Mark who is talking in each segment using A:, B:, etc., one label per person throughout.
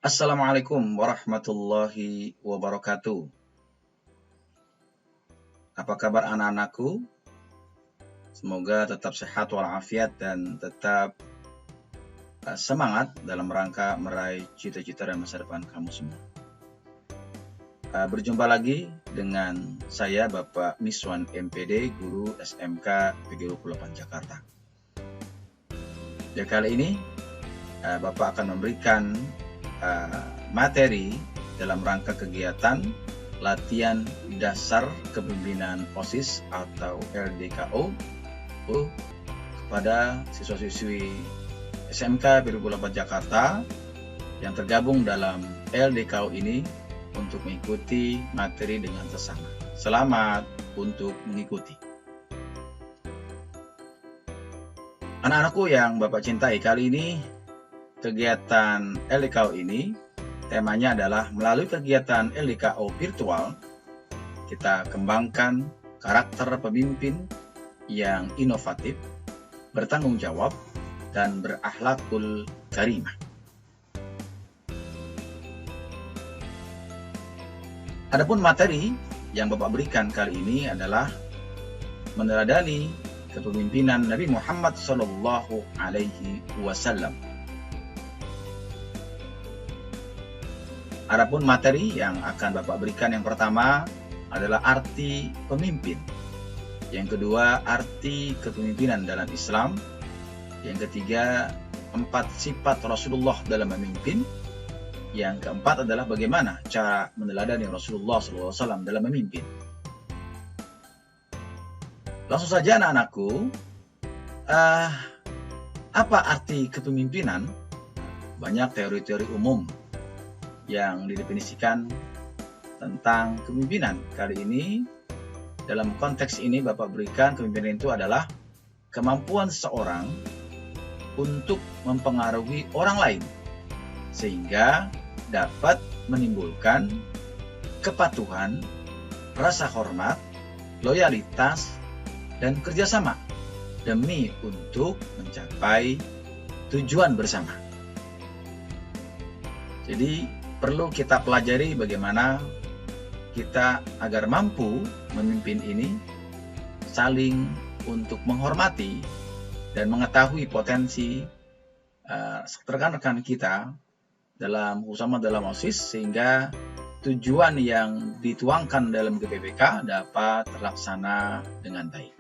A: Assalamualaikum warahmatullahi wabarakatuh. Apa kabar anak-anakku? Semoga tetap sehat walafiat dan tetap semangat dalam rangka meraih cita-cita dan masa depan kamu semua. Berjumpa lagi dengan saya Bapak Miswan MPD, Guru SMK PGRI 28 Jakarta. Ya, kali ini Bapak akan memberikan materi dalam rangka kegiatan latihan dasar kepemimpinan OSIS atau LDKO kepada siswa-siswi SMK PGRI 28 Jakarta yang tergabung dalam LDKO ini untuk mengikuti materi dengan sesama. Selamat untuk mengikuti. Anak-anakku yang Bapak cintai, kali ini kegiatan LDKO ini temanya adalah melalui kegiatan LDKO virtual kita kembangkan karakter pemimpin yang inovatif, bertanggung jawab, dan berakhlakul karimah. Adapun materi yang Bapak berikan kali ini adalah meneladani kepemimpinan Nabi Muhammad SAW. Adapun materi yang akan Bapak berikan yang pertama adalah arti pemimpin. Yang kedua, arti kepemimpinan dalam Islam. Yang ketiga, 4 sifat Rasulullah dalam memimpin. Yang keempat adalah bagaimana cara meneladani Rasulullah SAW dalam memimpin. Langsung saja anak-anakku, apa arti kepemimpinan? Banyak teori-teori umum yang didefinisikan tentang kepemimpinan. Kali ini, dalam konteks ini Bapak berikan kepemimpinan itu adalah kemampuan seseorang untuk mempengaruhi orang lain sehingga dapat menimbulkan kepatuhan, rasa hormat, loyalitas, dan kerjasama demi untuk mencapai tujuan bersama. Jadi perlu kita pelajari bagaimana kita agar mampu memimpin ini saling untuk menghormati dan mengetahui potensi rekan-rekan kita sama dalam OSIS sehingga tujuan yang dituangkan dalam GPPK dapat terlaksana dengan baik.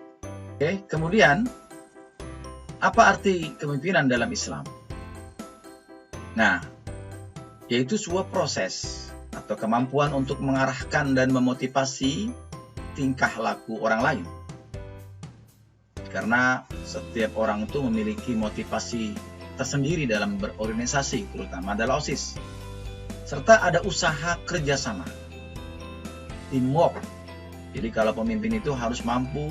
A: Oke, kemudian apa arti kepemimpinan dalam Islam? Nah, yaitu sebuah proses atau kemampuan untuk mengarahkan dan memotivasi tingkah laku orang lain. Karena setiap orang itu memiliki motivasi tersendiri dalam berorganisasi, terutama dalam OSIS. Serta ada usaha kerjasama, teamwork. Jadi kalau pemimpin itu harus mampu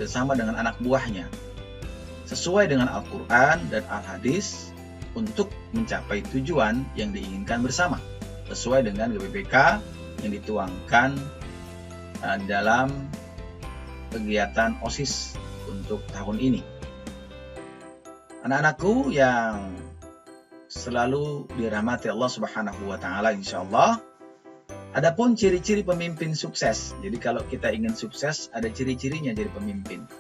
A: bersama dengan anak buahnya, sesuai dengan Al-Quran dan Al-Hadis untuk mencapai tujuan yang diinginkan bersama, sesuai dengan GPPK yang dituangkan dalam kegiatan OSIS untuk tahun ini. Anak-anakku yang selalu dirahmati Allah Subhanahu wa Ta'ala, insya Allah. Adapun ciri-ciri pemimpin sukses. Jadi kalau kita ingin sukses, ada ciri-cirinya jadi pemimpin.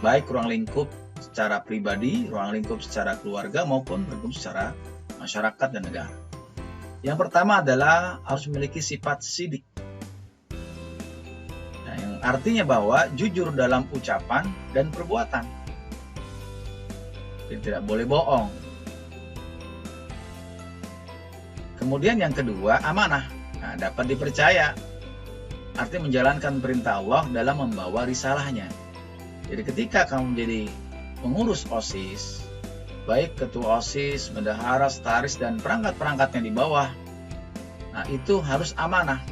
A: Baik ruang lingkup secara pribadi, ruang lingkup secara keluarga, maupun lingkup secara masyarakat dan negara. Yang pertama adalah harus memiliki sifat sidik. Nah, yang artinya bahwa jujur dalam ucapan dan perbuatan. Jadi tidak boleh bohong. Kemudian yang kedua, amanah. Nah, dapat dipercaya. Artinya menjalankan perintah Allah dalam membawa risalahnya. Jadi ketika kamu menjadi pengurus OSIS, baik ketua OSIS, bendahara, sekretaris, dan perangkat-perangkatnya di bawah, nah itu harus amanah.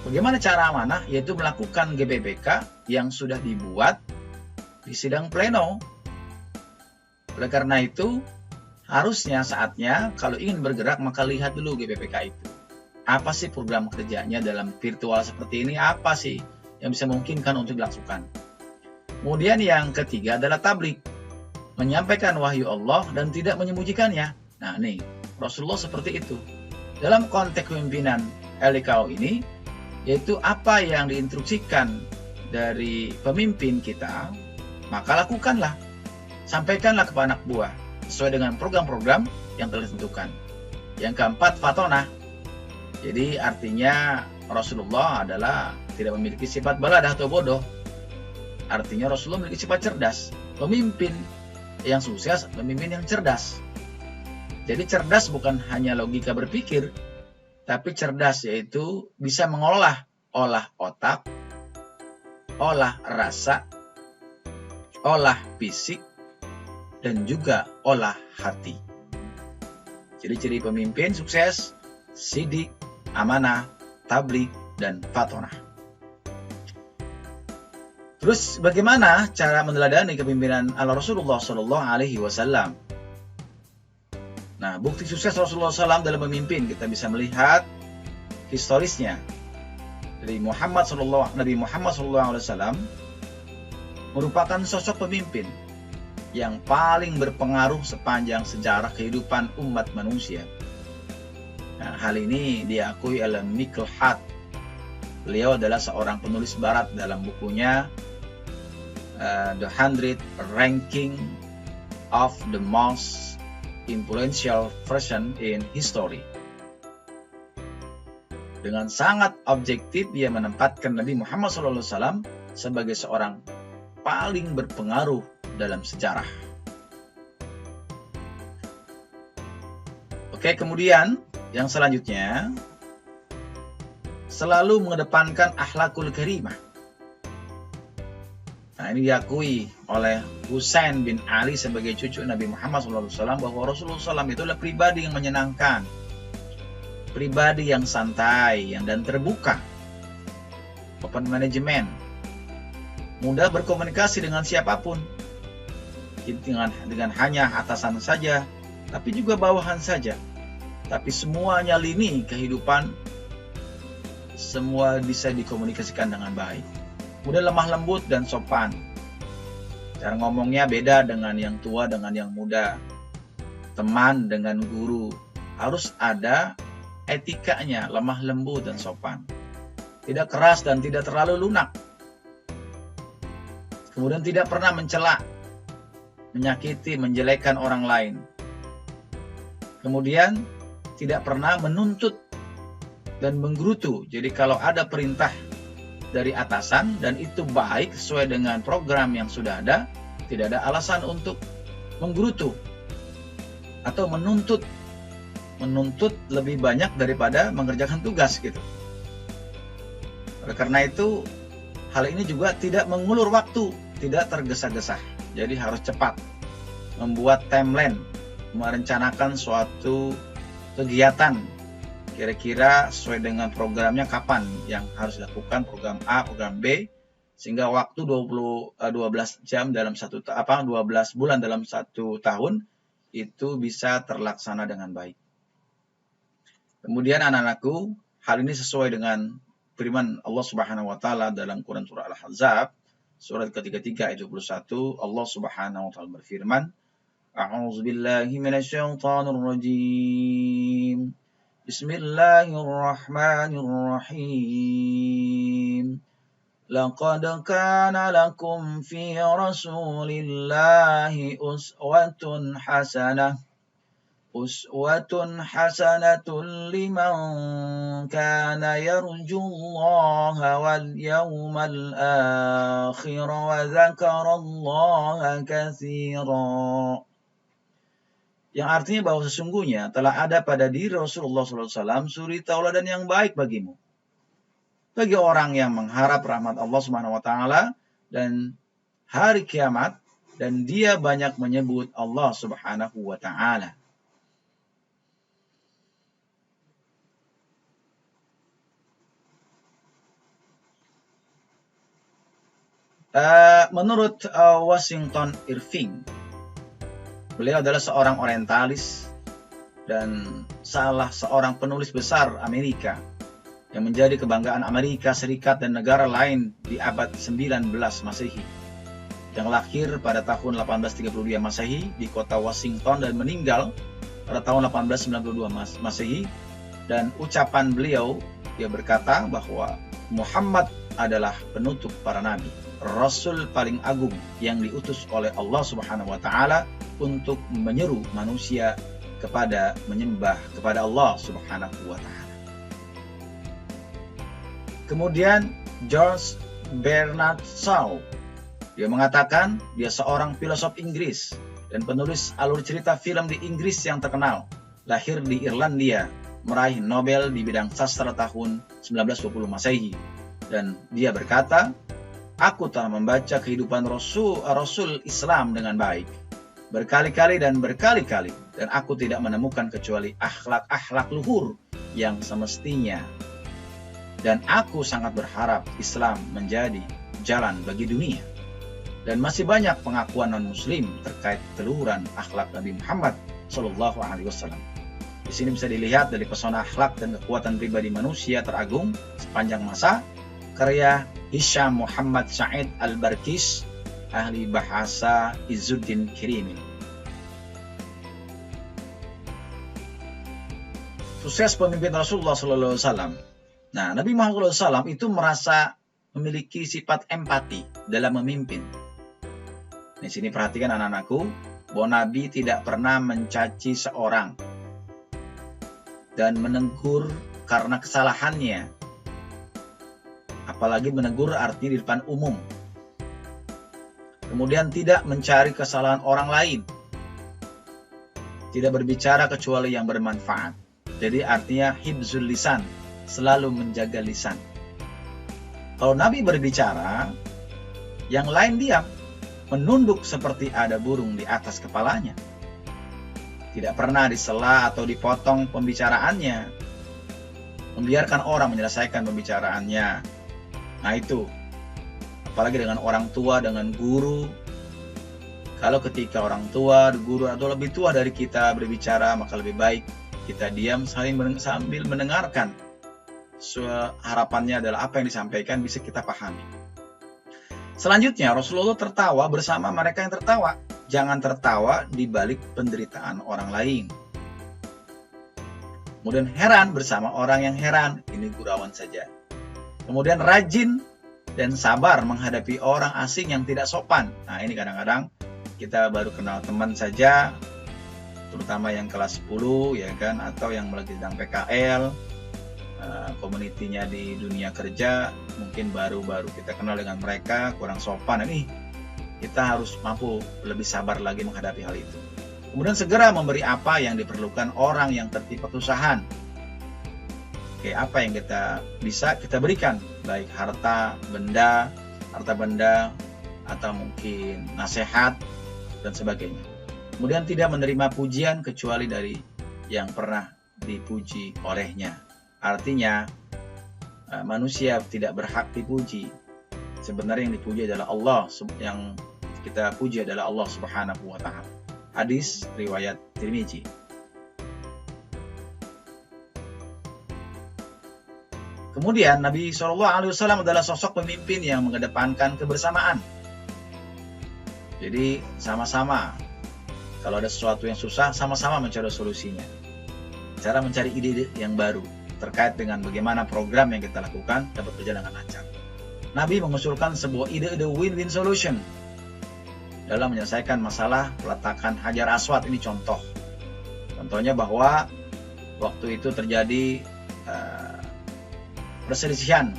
A: Bagaimana cara amanah? Yaitu melakukan GPPK yang sudah dibuat di sidang pleno. Oleh karena itu, harusnya saatnya kalau ingin bergerak maka lihat dulu GPPK itu. Apa sih program kerjanya dalam virtual seperti ini? Apa sih yang bisa memungkinkan untuk dilakukan? Kemudian yang ketiga adalah tabligh. menyampaikan wahyu Allah dan tidak menyembunyikannya. Nah nih, Rasulullah seperti itu. dalam konteks kepemimpinan LDKO ini, yaitu apa yang diinstruksikan dari pemimpin kita, maka lakukanlah. Sampaikanlah kepada anak buah sesuai dengan program-program yang telah ditentukan. Yang keempat, fatonah. Jadi artinya Rasulullah adalah tidak memiliki sifat baladah atau bodoh. Artinya Rasulullah memiliki sifat cerdas. Pemimpin yang sukses, pemimpin yang cerdas. Jadi cerdas bukan hanya logika berpikir, tapi cerdas yaitu bisa mengolah otak, olah rasa, olah fisik, dan juga olah hati. Ciri-ciri pemimpin sukses: sidik, amanah, tabligh, dan fatonah. Terus bagaimana cara meneladani kepemimpinan ala Rasulullah Shallallahu Alaihi Wasallam? Nah, bukti sukses Rasulullah SAW dalam memimpin kita bisa melihat historisnya. Nabi Muhammad Shallallahu Alaihi Wasallam merupakan sosok pemimpin yang paling berpengaruh sepanjang sejarah kehidupan umat manusia. Nah, hal ini diakui oleh Michael Hart. Beliau adalah seorang penulis barat dalam bukunya The 100 Ranking of the Most Influential Person in History. Dengan sangat objektif, ia menempatkan Nabi Muhammad SAW sebagai seorang paling berpengaruh dalam sejarah. Oke, kemudian yang selanjutnya, selalu mengedepankan akhlakul karimah. Nah, ini diakui oleh Husain bin Ali sebagai cucu Nabi Muhammad SAW bahwa Rasulullah SAW itu adalah pribadi yang menyenangkan, pribadi yang santai, dan terbuka, open management, mudah berkomunikasi dengan siapapun, dengan hanya atasan saja, tapi juga bawahan saja, tapi semuanya lini kehidupan, semua bisa dikomunikasikan dengan baik. Mudah lemah lembut dan sopan. Cara ngomongnya beda dengan yang tua dengan yang muda. Teman dengan guru. Harus ada etikanya, lemah lembut dan sopan. Tidak keras dan tidak terlalu lunak. Kemudian tidak pernah mencela, menyakiti, menjelekkan orang lain. Kemudian tidak pernah menuntut dan menggerutu. Jadi kalau ada perintah dari atasan dan itu baik sesuai dengan program yang sudah ada, tidak ada alasan untuk menggerutu atau menuntut lebih banyak daripada mengerjakan tugas gitu. Oleh karena itu, hal ini juga tidak mengulur waktu, tidak tergesa-gesa. Jadi harus cepat membuat timeline, merencanakan suatu kegiatan kira-kira sesuai dengan programnya kapan yang harus dilakukan, program A, program B, sehingga waktu 12 jam dalam 12 bulan dalam 1 tahun itu bisa terlaksana dengan baik. Kemudian anak-anakku, hal ini sesuai dengan firman Allah Subhanahu wa taala dalam Quran surah Al-Ahzab surat ke-33 ayat 21. Allah Subhanahu wa taala berfirman, A'udzubillahi minasyaitonir rajim. Bismillahirrahmanirrahim. Laqad kana lakum fi Rasulillahi uswatun hasanatun liman kana yarjullaha wal yawmal akhir wa dzakarallaha katsiran. Yang artinya bahwa sesungguhnya telah ada pada diri Rasulullah SAW suri tauladan yang baik bagimu, bagi orang yang mengharap rahmat Allah Subhanahu wa taala dan hari kiamat, dan dia banyak menyebut Allah Subhanahu wa taala. Menurut Washington Irving, beliau adalah seorang orientalis dan salah seorang penulis besar Amerika yang menjadi kebanggaan Amerika Serikat dan negara lain di abad 19 Masehi, yang lahir pada tahun 1832 Masehi di kota Washington dan meninggal pada tahun 1892 Masehi, Dan ucapan beliau, dia berkata bahwa Muhammad adalah penutup para nabi, Rasul paling agung yang diutus oleh Allah Subhanahu wa Ta'ala untuk menyeru manusia kepada menyembah kepada Allah Subhanahu wa Ta'ala. Kemudian George Bernard Shaw, dia mengatakan dia seorang filosof Inggris dan penulis alur cerita film di Inggris yang terkenal. Lahir di Irlandia, meraih Nobel di bidang sastra tahun 1920 Masehi. Dan dia berkata, "Aku telah membaca kehidupan Rasul Islam dengan baik, berkali-kali dan berkali-kali, dan aku tidak menemukan kecuali akhlak-akhlak luhur yang semestinya. Dan aku sangat berharap Islam menjadi jalan bagi dunia." Dan masih banyak pengakuan non-muslim terkait keluhuran akhlak Nabi Muhammad SAW. Di sini bisa dilihat dari pesona akhlak dan kekuatan pribadi manusia teragung sepanjang masa, karya Hisham Muhammad Said Al-Barkis, ahli bahasa Izzuddin Kirimi. Sukses pemimpin Rasulullah SAW. Nah, Nabi Muhammad SAW itu merasa memiliki sifat empati dalam memimpin. Di sini perhatikan anak-anakku, bahwa Nabi tidak pernah mencaci seorang dan menegur karena kesalahannya. Apalagi menegur artinya di depan umum. Kemudian tidak mencari kesalahan orang lain. Tidak berbicara kecuali yang bermanfaat. Jadi artinya hibzul lisan, selalu menjaga lisan. Kalau Nabi berbicara, yang lain diam, menunduk seperti ada burung di atas kepalanya. Tidak pernah disela atau dipotong pembicaraannya. Membiarkan orang menyelesaikan pembicaraannya. Nah itu, apalagi dengan orang tua, dengan guru. Kalau ketika orang tua, guru atau lebih tua dari kita berbicara, maka lebih baik kita diam sambil mendengarkan. Harapannya adalah apa yang disampaikan bisa kita pahami. Selanjutnya, Rasulullah tertawa bersama mereka yang tertawa. Jangan tertawa di balik penderitaan orang lain. Kemudian heran bersama orang yang heran. Ini gurauan saja. Kemudian rajin dan sabar menghadapi orang asing yang tidak sopan. Nah, ini kadang-kadang kita baru kenal teman saja, terutama yang kelas 10 ya kan, atau yang lagi sedang PKL, komunitinya di dunia kerja, mungkin baru-baru kita kenal dengan mereka, kurang sopan. Ini kita harus mampu lebih sabar lagi menghadapi hal itu. Kemudian segera memberi apa yang diperlukan orang yang tertimpa kesusahan. Oke, apa yang kita bisa kita berikan, baik harta benda atau mungkin nasihat dan sebagainya. Kemudian tidak menerima pujian kecuali dari yang pernah dipuji olehnya. Artinya manusia tidak berhak dipuji. Sebenarnya yang dipuji adalah Allah, yang kita puji adalah Allah Subhanahu wa Ta'ala. Hadis riwayat Tirmizi. Kemudian Nabi SAW adalah sosok pemimpin yang mengedepankan kebersamaan. Jadi sama-sama, kalau ada sesuatu yang susah, sama-sama mencari solusinya. Cara mencari ide yang baru terkait dengan bagaimana program yang kita lakukan dapat berjalan dengan lancar. Nabi mengusulkan sebuah ide win-win solution dalam menyelesaikan masalah peletakan Hajar Aswad. Ini contoh. Contohnya bahwa waktu itu terjadi perselisihan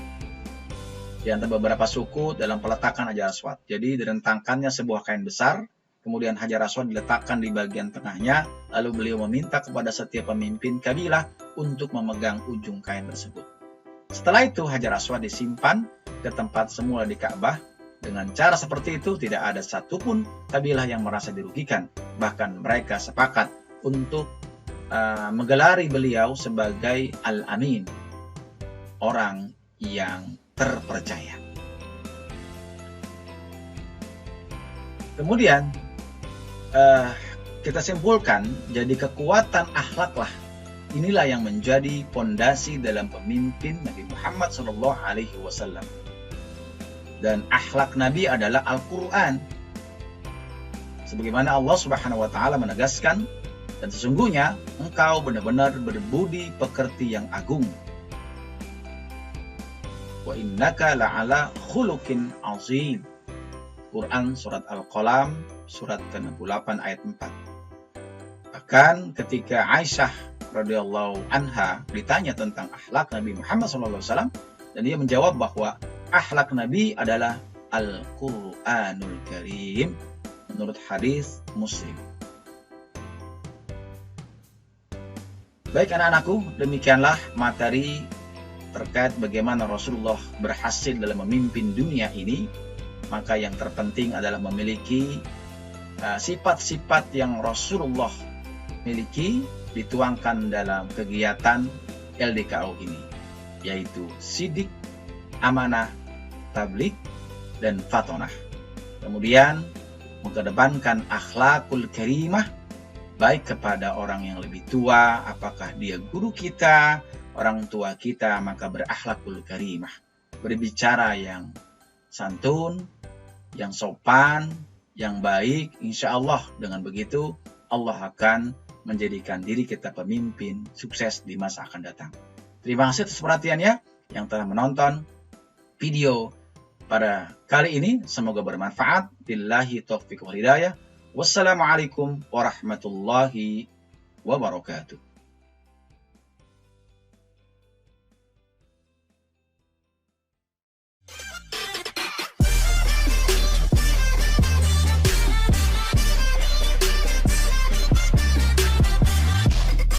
A: di antara beberapa suku dalam peletakan Hajar Aswad. Jadi direntangkannya sebuah kain besar, kemudian Hajar Aswad diletakkan di bagian tengahnya, lalu beliau meminta kepada setiap pemimpin kabilah untuk memegang ujung kain tersebut. Setelah itu Hajar Aswad disimpan ke tempat semula di Ka'bah. Dengan cara seperti itu tidak ada satupun kabilah yang merasa dirugikan. Bahkan mereka sepakat untuk menggelari beliau sebagai Al-Amin, orang yang terpercaya. Kemudian kita simpulkan, jadi kekuatan akhlaklah inilah yang menjadi pondasi dalam pemimpin Nabi Muhammad SAW. Dan akhlak Nabi adalah Al-Quran. Sebagaimana Allah Subhanahu wa Ta'ala menegaskan Dan sesungguhnya engkau benar-benar berbudi pekerti yang agung. Wa innaka la'ala khuluqin azim. Quran surat Al-Qalam surat ke-68 ayat 4. Bahkan ketika Aisyah radhiyallahu anha ditanya tentang akhlak Nabi Muhammad SAW, dan dia menjawab bahwa akhlak Nabi adalah Al-Quranul Karim menurut hadis Muslim. Baik anak-anakku, demikianlah materi terkait bagaimana Rasulullah berhasil dalam memimpin dunia ini. Maka yang terpenting adalah memiliki sifat-sifat yang Rasulullah miliki dituangkan dalam kegiatan LDKO ini, yaitu sidik, amanah, tabligh, dan fatonah. Kemudian mengedepankan akhlakul karimah, baik kepada orang yang lebih tua, apakah dia guru kita, orang tua kita, maka berakhlakul karimah, berbicara yang santun, yang sopan, yang baik. Insya Allah dengan begitu Allah akan menjadikan diri kita pemimpin sukses di masa akan datang. Terima kasih atas perhatiannya yang telah menonton video pada kali ini. Semoga bermanfaat. Billahi taufiq wal hidayah. Wassalamualaikum warahmatullahi wabarakatuh.